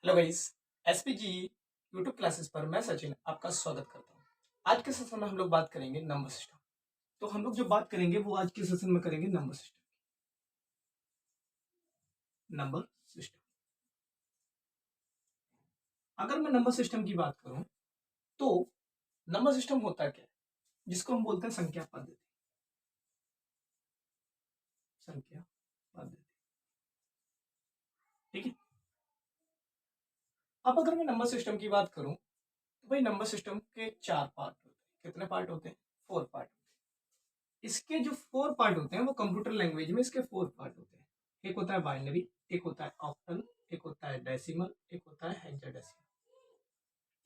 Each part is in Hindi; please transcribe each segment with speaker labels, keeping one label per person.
Speaker 1: Hello guys, SPG YouTube classes पर मैं सचिन आपका स्वागत करता हूँ। आज के सेशन में हम लोग बात करेंगे नंबर सिस्टम। तो हम लोग जो बात करेंगे वो आज के सेशन में करेंगे नंबर सिस्टम। नंबर सिस्टम, अगर मैं नंबर सिस्टम की बात करूं तो नंबर सिस्टम होता क्या है, जिसको हम बोलते हैं संख्या पद्धति। संख्या पद्धति, ठीक है। अब अगर मैं नंबर सिस्टम की बात करूं तो भाई नंबर सिस्टम के 4 पार्ट होते हैं। कितने पार्ट होते हैं? 4 पार्ट। इसके जो 4 पार्ट होते हैं वो कंप्यूटर लैंग्वेज में इसके 4 पार्ट होते हैं। एक होता है बाइनरी, एक होता है ऑक्टल, एक होता है डेसिमल, एक होता है हेक्साडेसिमल।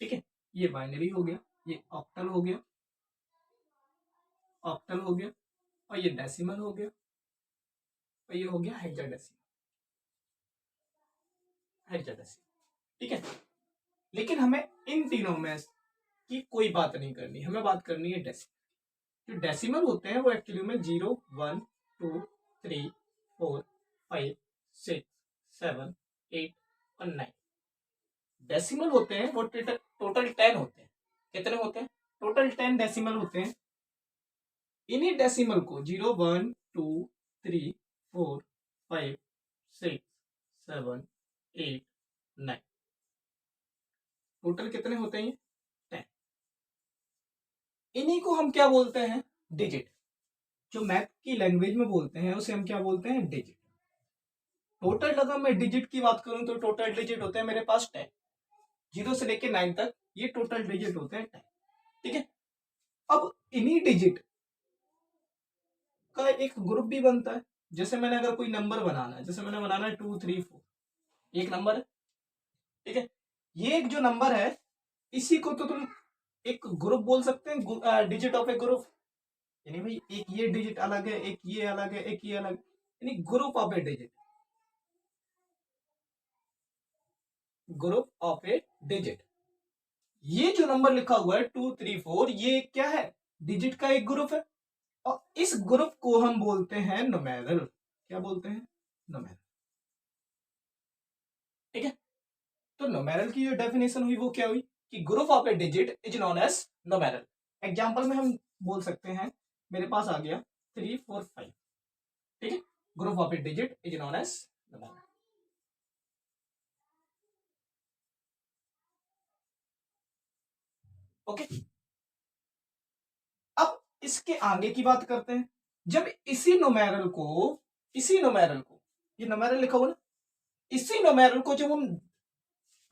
Speaker 1: ठीक है, ये बाइनरी हो गया, ये ऑक्टल हो गया, ऑक्टल हो गया, और ये डेसिमल हो गया, और ये हो गया हेक्साडेसिमल। हेक्साडेसिमल, ठीक है। लेकिन हमें इन तीनों में की कोई बात नहीं करनी, हमें बात करनी है डेसिमल। जो डेसिमल होते हैं वो एक्चुअली में 0, 1, 2, 3, 4, 5, 6, 7, 8 और 9 डेसिमल होते हैं। वो टोटल 10 होते हैं। कितने होते हैं? टोटल 10 डेसिमल होते हैं। इन्हीं डेसिमल को 0, 1, 2, 3, 4, 5, 6, 7, 8, 9 टोटल कितने होते हैं? 10। इन्हीं को हम क्या बोलते हैं? डिजिट। जो मैथ की लैंग्वेज में बोलते हैं उसे हम क्या बोलते हैं? डिजिट। टोटल अगर मैं डिजिट की बात करूं तो टोटल डिजिट होते हैं मेरे पास 10। 0 से लेके 9 तक ये टोटल डिजिट होते हैं 10। ठीक है। अब इन्हीं डिजिट का एक ग्रुप भी बनता है। जैसे मैंने अगर कोई नंबर बनाना है, जैसे मैंने बनाना है 2, 3, 4, एक नंबर है। ठीक है, ये एक जो नंबर है इसी को तो तुम एक ग्रुप बोल सकते हैं, डिजिट ऑफ ए ग्रुप। यानी भाई एक ये डिजिट अलग है, एक ये अलग है, एक ये अलग, यानी group of a digit. Group of a digit. ये जो नंबर लिखा हुआ है 2, 3, 4, ये क्या है? डिजिट का एक ग्रुप है। और इस ग्रुप को हम बोलते हैं न्यूमेरल। क्या बोलते हैं? न्यूमेरल। ठीक है, तो न्यूमेरल की जो डेफिनेशन हुई वो क्या हुई कि group of a digit is known as numeral. Example में हम बोल सकते हैं, मेरे पास आ गया 3, 4, 5। ठीक है, group of a digit is known as numeral. Okay, अब इसके आगे की बात करते हैं। जब इसी न्यूमेरल को ये न्यूमेरल लिखा हुआ ना, इसी न्यूमेरल को जब हम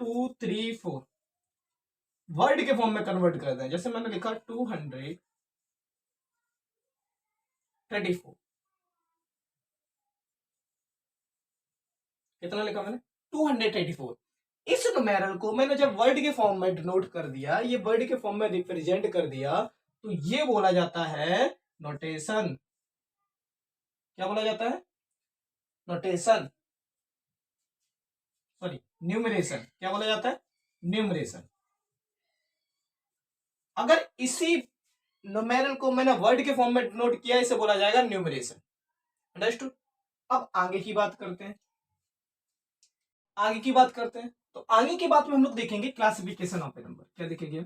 Speaker 1: 2, 3, 4 वर्ड के फॉर्म में कन्वर्ट करते हैं, जैसे मैंने लिखा 234, कितना लिखा मैंने? 234। इस न्यूमेरल को मैंने जब वर्ड के फॉर्म में डिनोट कर दिया, ये वर्ड के फॉर्म में रिप्रेजेंट कर दिया, तो ये बोला जाता है नोटेशन। क्या बोला जाता है? Notation, sorry numeration. क्या बोला जाता है? न्यूमरेशन। अगर इसी न्यूमेरल को मैंने वर्ड के फॉर्म में डिनोट किया, इसे बोला जाएगा न्यूमरेशन। अंडरस्टूड? अब आगे की बात करते हैं। आगे की बात करते हैं तो आगे की बात में हम लोग देखेंगे क्लासिफिकेशन ऑफ ए नंबर। क्या देखेंगे?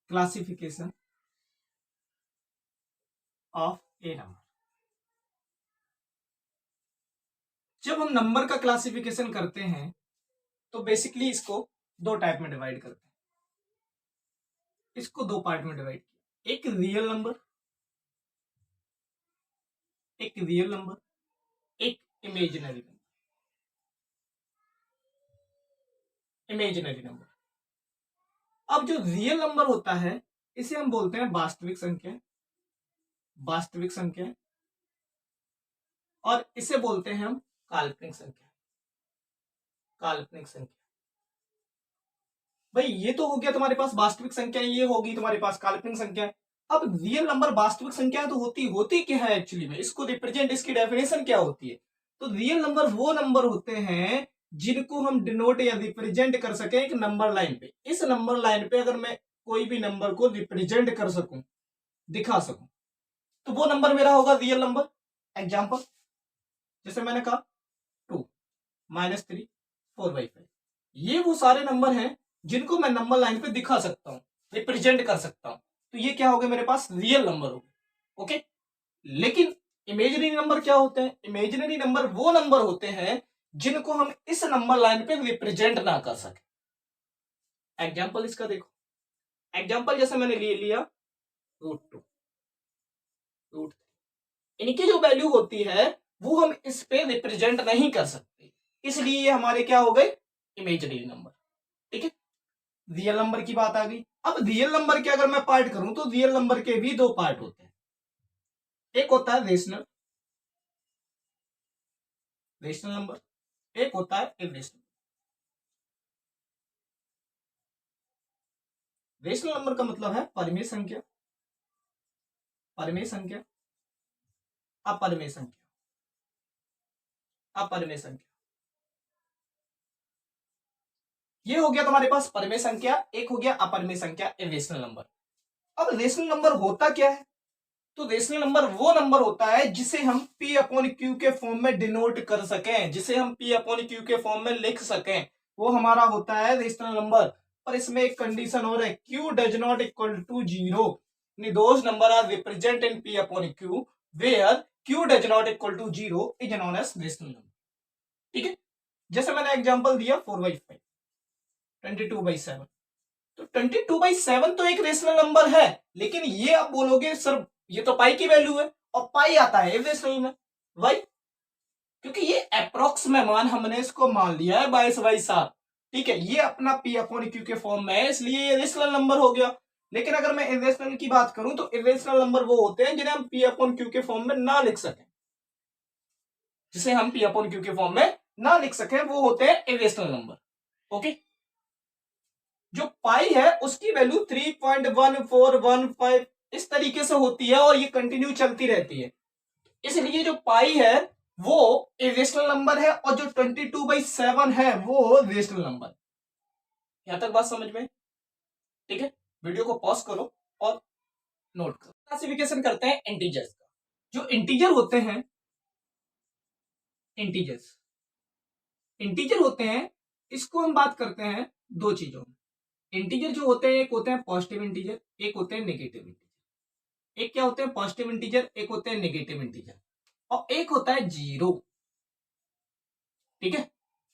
Speaker 1: Classification of A number. जब हम नंबर का क्लासिफिकेशन करते हैं तो बेसिकली इसको दो टाइप में डिवाइड करते हैं। इसको दो पार्ट में डिवाइड किया, एक रियल नंबर, एक रियल नंबर, एक इमेजिनरी नंबर। Imaginary number. अब जो रियल नंबर होता है इसे हम बोलते हैं वास्तविक संख्या। वास्तविक संख्या। और इसे बोलते हैं हम काल्पनिक संख्या। काल्पनिक संख्या। भाई ये तो हो गया तुम्हारे पास वास्तविक संख्या, ये होगी तुम्हारे पास काल्पनिक संख्या। अब रियल नंबर वास्तविक संख्या तो होती क्या है एक्चुअली में, इसको रिप्रेजेंट, इसकी डेफिनेशन क्या होती है? तो रियल नंबर वो नंबर होते हैं जिनको हम डिनोट या रिप्रेजेंट कर सके एक नंबर लाइन पे। इस नंबर लाइन पे अगर मैं कोई भी नंबर को रिप्रेजेंट कर सकूं, दिखा सकूं, तो वो नंबर मेरा होगा रियल नंबर। एग्जाम्पल, जैसे मैंने कहा 2, -3, 4/5। ये वो सारे नंबर हैं जिनको मैं नंबर लाइन पे दिखा सकता हूं, रिप्रेजेंट कर सकता हूं। तो ये क्या हो गया मेरे पास, रियल नंबर हो गए। ओके, लेकिन इमेजिनरी नंबर क्या होते हैं? इमेजिनरी नंबर वो नंबर होते हैं जिनको हम इस नंबर लाइन पे रिप्रेजेंट ना कर सके। एग्जाम्पल इसका देखो, एग्जाम्पल जैसे मैंने ले लिया √2, √3, इनकी जो वैल्यू होती है वो हम इस पे रिप्रेजेंट नहीं कर सकते, इसलिए ये हमारे क्या हो गए, इमेजिनरी नंबर। ठीक है, रियल नंबर की बात आ गई। अब रियल नंबर के अगर मैं पार्ट करूं तो रियल नंबर के भी दो पार्ट होते हैं, एक होता है रेशनल, रेशनल नंबर, एक होता है इरेशनल। रेशनल नंबर का मतलब है परिमेय संख्या, परिमेय संख्या, अपरिमेय संख्या, अपरिमेय संख्या। ये हो गया तुम्हारे पास परिमेय संख्या, एक हो गया अपरिमेय संख्या, इरेशनल नंबर। अब रेशनल नंबर होता क्या है? तो रेशनल नंबर वो नंबर होता है जिसे हम P अपॉन Q के फॉर्म में डिनोट कर सकें, जिसे हम P अपॉन Q के फॉर्म में लिख सकें, वो हमारा होता है रेशनल नंबर। पर इसमें एक कंडीशन और है, Q does not equal to 0। Those number are represent in P upon Q where Q does not equal to 0 is known as rational number. ठीक है, जैसे मैंने एग्जांपल दिया 4/5, 22/7। तो 22/7 तो एक रेशनल नंबर है, लेकिन ये आप बोलोगे सर ये तो पाई की वैल्यू है, और पाई आता है रेशनल में। वाई? क्योंकि ये अप्रोक्स में मान हमने इसको मान लिया है 22/7। ठीक है, ये अपना P अपॉन Q के फॉर्म में है, इसलिए ये रेशनल नंबर हो गया। लेकिन अगर मैं इरेशनल की बात करूं तो इरेशनल नंबर वो होते हैं जिन्हें हम P अपॉन Q के फॉर्म में ना लिख सकें, जिसे हम P अपॉन Q के फॉर्म में ना लिख सकें, वो होते हैं इरेशनल नंबर। ओके, जो पाई है उसकी वैल्यू 3.1415 इस तरीके से होती है और ये कंटिन्यू चलती रहती है, इसलिए जो पाई है वो इरेशनल नंबर है और जो 22/7 है वो रेशनल नंबर। यहां तक बात समझ में? ठीक है, वीडियो को पॉज करो और नोट करो। क्लासिफिकेशन करते हैं इंटीजर्स का। जो इंटीजर होते हैं, इंटीजर्स, इंटीजर होते हैं, इसको हम बात करते हैं दो चीजों में। इंटीजर जो होते हैं, एक होते हैं पॉजिटिव इंटीजर, एक होते हैं नेगेटिव इंटीजर। एक क्या होते हैं पॉजिटिव इंटीजर, एक होते हैं नेगेटिव इंटीजर, और एक होता है जीरो। ठीक है,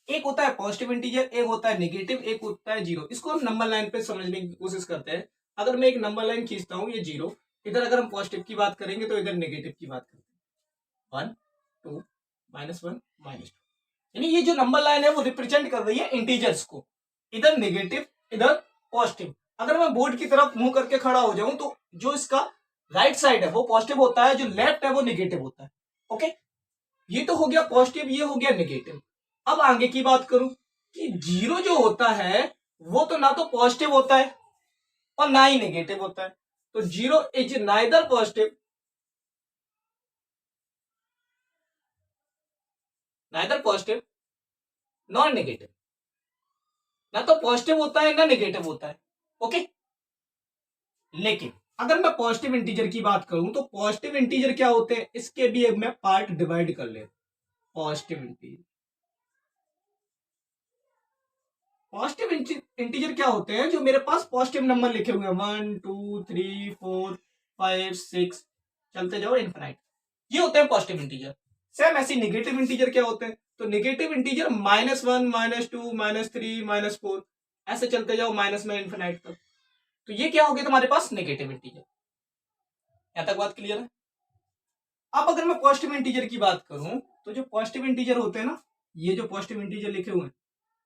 Speaker 1: एक होता है पॉजिटिव इंटीजर, एक होता है नेगेटिव, एक होता है जीरो। इसको हम नंबर लाइन पे समझने की कोशिश करते हैं। अगर मैं एक नंबर लाइन खींचता हूं, ये जीरो, इधर अगर हम पॉजिटिव की बात करेंगे तो इधर नेगेटिव की बात करते हैं, 1 2 -1 -2। यानी ये जो नंबर लाइन है वो रिप्रेजेंट कर रही है इंटीजर्स को, इधर नेगेटिव इधर पॉजिटिव। अगर मैं बोर्ड की तरफ मुंह करके खड़ा हो जाऊं तो जो इसका राइट साइड है वो पॉजिटिव होता है, जो लेफ्ट है वो नेगेटिव होता है। ओके, ये तो हो गया पॉजिटिव, ये हो गया नेगेटिव। अब आगे की बात करूं कि जीरो जो होता है वो तो ना तो पॉजिटिव होता है और ना ही नेगेटिव होता है। तो zero is neither positive neither positive not negative, ना तो पॉजिटिव होता है ना नेगेटिव होता है। ओके, लेकिन अगर मैं पॉजिटिव इंटीजर की बात करूं तो पॉजिटिव इंटीजर क्या होते हैं, इसके भी एक मैं पार्ट डिवाइड कर ले। पॉजिटिव इंटीजर, पॉजिटिव इंटीजर क्या होते हैं, जो मेरे पास पॉजिटिव नंबर लिखे हुए हैं 1 2 3 4 5 6 चलते जाओ इनफिनाइट, ये होते हैं पॉजिटिव इंटीजर। सेम ऐसे नेगेटिव इंटीजर क्या होते हैं, तो नेगेटिव इंटीजर -1 -2 -3 -4 ऐसे चलते जाओ माइनस में इनफिनाइट तक। तो ये क्या हो गया तुम्हारे पास नेगेटिव इंटीजर। यहां तक बात क्लियर है? अब अगर मैं पॉजिटिव इंटीजर की बात करूं तो जो पॉजिटिव इंटीजर होते हैं ना, ये जो पॉजिटिव इंटीजर लिखे हुए हैं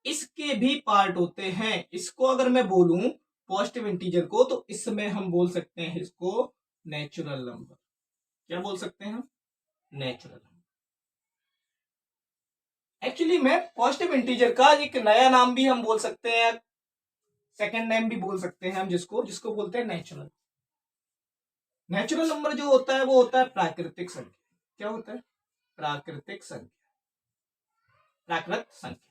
Speaker 1: इसके भी पार्ट होते हैं। इसको अगर मैं बोलूं पॉजिटिव इंटीजर को तो इसमें हम बोल सकते हैं इसको नेचुरल नंबर। क्या बोल सकते हैं हम? Natural number. एक्चुअली में पॉजिटिव इंटीजर का एक नया नाम भी हम बोल सकते हैं, सेकंड नेम भी बोल सकते हैं हम, जिसको जिसको बोलते हैं नेचुरल। नेचुरल नंबर जो होता है वो होता है प्राकृतिक संख्या। क्या होता है? प्राकृतिक संख्या, प्राकृत संख्या।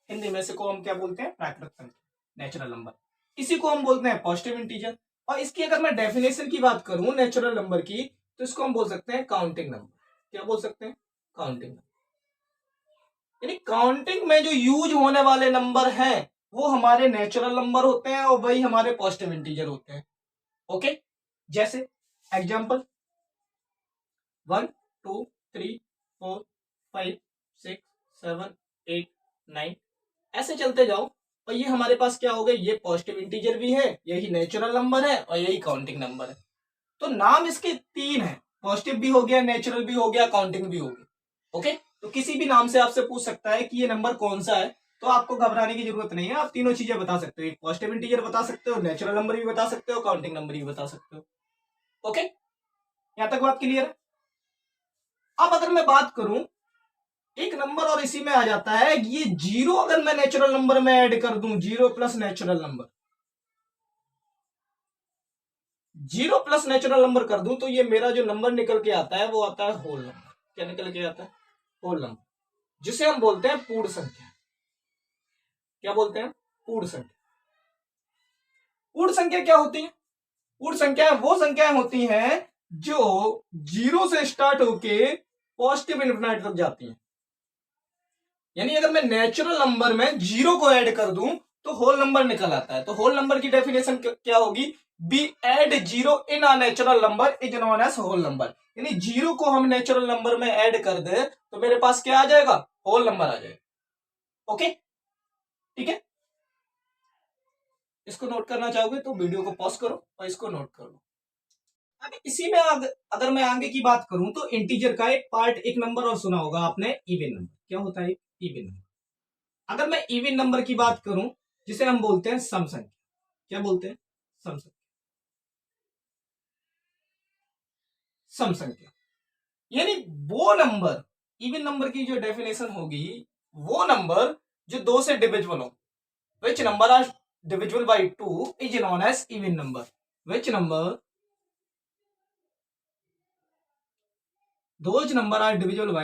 Speaker 1: हिंदी में से को हम क्या बोलते हैं? प्राकृत संख्या, नेचुरल नंबर। इसी को हम बोलते हैं पॉजिटिव इंटीजर। और इसकी अगर मैं डेफिनेशन की बात करूं नेचुरल नंबर की, तो इसको हम बोल सकते हैं काउंटिंग नंबर। क्या बोल सकते हैं? Counting number. यानी काउंटिंग में जो यूज होने वाले नंबर हैं वो हमारे नेचुरल नंबर होते हैं और वही हमारे पॉजिटिव इंटीजर होते हैं। ओके, जैसे एग्जांपल 1 2 3 4 5 6 7 8 9 ऐसे चलते जाओ, और ये हमारे पास क्या हो गए, ये पॉजिटिव इंटीजर भी है, यही नेचुरल नंबर है और यही काउंटिंग नंबर है। तो नाम इसके तीन है, पॉजिटिव भी हो गया, नेचुरल भी हो गया, काउंटिंग भी हो गया। ओके, तो किसी भी नाम से आपसे पूछ सकता है कि ये नंबर कौन सा है, तो आपको घबराने की जरूरत नहीं है, आप तीनों चीजें बता सकते हो, एक पॉजिटिव इंटीजर बता सकते हो, नेचुरल नंबर भी बता सकते हो, काउंटिंग नंबर भी बता सकते हो। ओके, यहां तक बात क्लियर है। अब अगर मैं बात करूं एक नंबर और इसी में आ जाता है ये जीरो, अगर मैं नेचुरल नंबर में ऐड कर दूं, zero plus natural number, zero plus natural number कर दूं, तो ये मेरा जो नंबर निकल के आता है वो आता है होल नंबर। क्या निकल के आता है? होल नंबर, जिसे हम बोलते हैं पूर्ण संख्या। क्या बोलते हैं? पूर्ण संख्या। पूर्ण संख्या क्या होती है? पूर्ण संख्या वो संख्याएं होती हैं जो जीरो से स्टार्ट होके पॉजिटिव इन्फिनिटी तक जाती हैं। यानी अगर मैं नेचुरल नंबर में जीरो को ऐड कर दूं तो होल नंबर निकल आता है। तो होल नंबर की डेफिनेशन क्या होगी? Be add zero in a natural number is known as whole number. यानी जीरो को हम नेचुरल नंबर में ऐड कर दे तो मेरे पास क्या आ जाएगा? होल नंबर आ जाएगा। ओके, ठीक है। इसको नोट करना चाहोगे तो वीडियो को पॉज करो और इसको नोट कर लो। अब इसी में अगर मैं आगे की बात करूं तो इंटीजर का एक पार्ट, एक नंबर और सुना होगा आपने, इवन नंबर। क्या होता है? Even number. अगर मैं इवन नंबर की बात करूं जिसे हम बोलते हैं सम संख्या। क्या बोलते हैं? सम संख्या। सम संख्या यानी वो नंबर, इवन नंबर की जो डेफिनेशन होगी, वो नंबर जो दो से डिविजिबल हो। Which number are divisible by two is known as even number. Which number, those number are divisible by,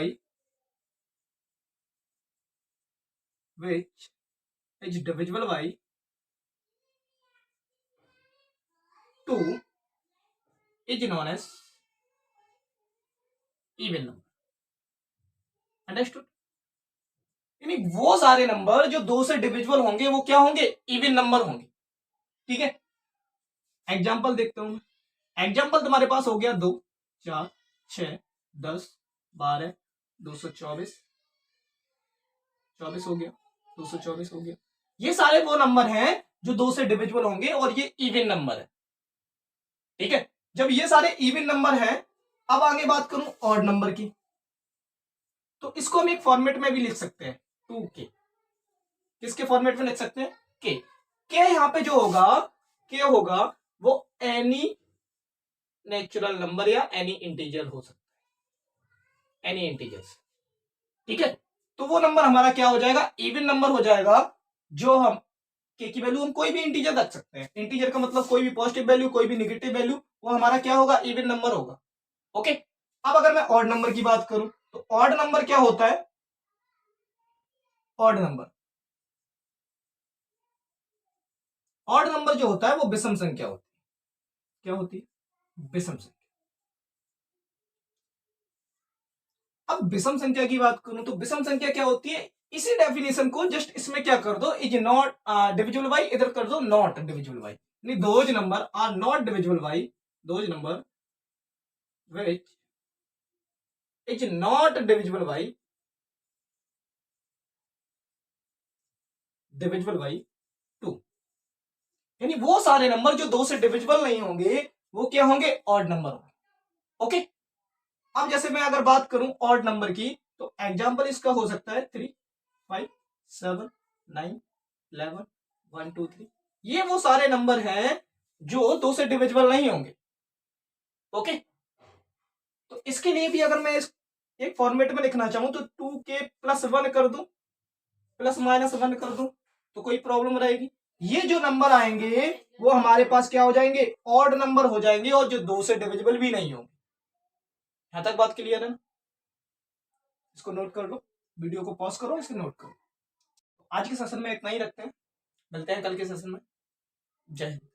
Speaker 1: which is divisible by 2 is known as even number। Understood? यानी वो सारे नंबर जो दो से डिविजिबल होंगे वो क्या होंगे? इवन नंबर होंगे। ठीक है, एग्जाम्पल देखते हूं। एग्जाम्पल तुम्हारे पास हो गया 2 4 6 10 12 224, 24 हो गया, 224 हो गया। ये सारे वो नंबर हैं जो दो से डिविजिबल होंगे और ये इवन नंबर है। ठीक है, जब ये सारे इवन नंबर हैं, अब आगे बात करूं ऑड नंबर की, तो इसको हम एक फॉर्मेट में भी लिख सकते हैं, 2k। किसके फॉर्मेट में लिख सकते हैं? के यहां पे जो होगा, के होगा वो एनी नेचुरल नंबर या एनी इंटीजर हो सकता है, एनी इंटीजर्स। ठीक है, तो वो नंबर हमारा क्या हो जाएगा? इवन नंबर हो जाएगा। जो हम के की वैल्यू हम कोई भी इंटीजर रख सकते हैं। इंटीजर का मतलब कोई भी पॉजिटिव वैल्यू, कोई भी नेगेटिव वैल्यू, वो हमारा क्या होगा? इवन नंबर होगा। ओके, अब अगर मैं ऑड नंबर की बात करूं तो ऑड नंबर क्या होता है? ऑड नंबर, ऑड नंबर जो होता है वो विषम संख्या होती है। क्या होती है? विषम संख्या। अब विषम संख्या की बात करूं तो विषम संख्या क्या होती है? इसी डेफिनेशन को जस्ट इसमें क्या कर दो, इज नॉट डिविजिबल बाई, इधर कर दो not divisible by. Those number are not divisible by, those number which is not divisible by, divisible by 2। यानी वो सारे नंबर जो दो से डिविजिबल नहीं होंगे वो क्या होंगे? ऑड नंबर होंगे। ओके, अब जैसे मैं अगर बात करूं ऑड नंबर की तो एग्जांपल इसका हो सकता है 3 5 7 9 11 1 2 3। ये वो सारे नंबर हैं जो दो से डिविजिबल नहीं होंगे। ओके, तो इसके लिए भी अगर मैं इस एक फॉर्मेट में लिखना चाहूं तो 2k प्लस 1 कर दूं, प्लस माइनस 1 कर दूं, तो कोई प्रॉब्लम रहेगी? ये जो नंबर आएंगे वो हमारे पास क्या हो जाएंगे? ऑड नंबर हो जाएंगे, और जो दो से डिविजिबल भी नहीं होंगे। यहां तक बात क्लियर है ना? इसको नोट कर लो, वीडियो को पॉज करो, इसको नोट करो। आज के सेशन में इतना ही रखते हैं, मिलते हैं कल के सेशन में। जय हिंद।